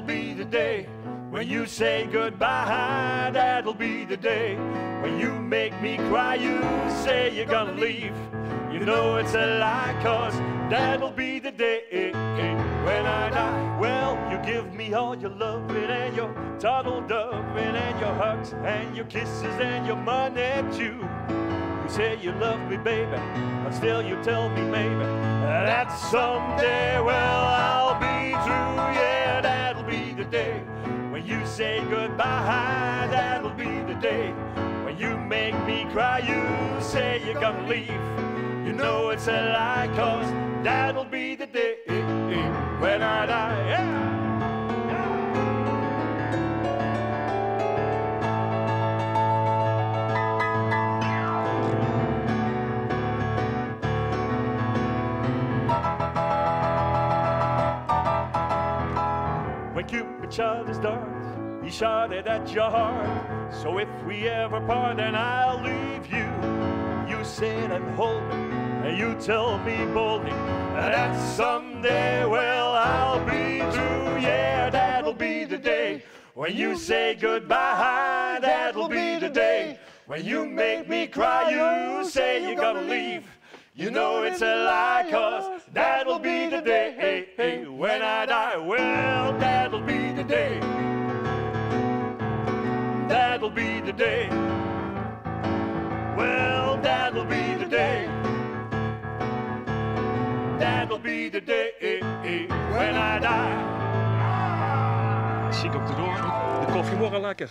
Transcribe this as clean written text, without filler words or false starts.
be the day when you say goodbye. That'll be the day when you make me cry. You say you're gonna leave. You know it's a lie, 'cause that'll be the day when I die. Well, you give me all your loving and your turtle doving and your hugs and your kisses and your money too. You say you love me, baby, but still you tell me maybe that someday, well, I'll be through. Yeah, that'll be the day when you say goodbye. That'll be the day when you make me cry. You say you're gonna leave. You know it's a lie, 'cause that'll be the day when I die. Yeah. When Cupid shot his dart, he shot it at your heart. So if we ever part, then I'll leave you. You sit and hold me, and you tell me boldly that someday, well, I'll be through. Yeah, that'll be the day when you say goodbye. That'll be the day when you make me cry. You say you're gonna leave. You know it's a lie, 'cause that'll be the day when I die. Well, that'll be the day. That'll be the day. Well, that'll be the day. That'll be the day when I die. Ziek op de door. De koffie morgen lekker.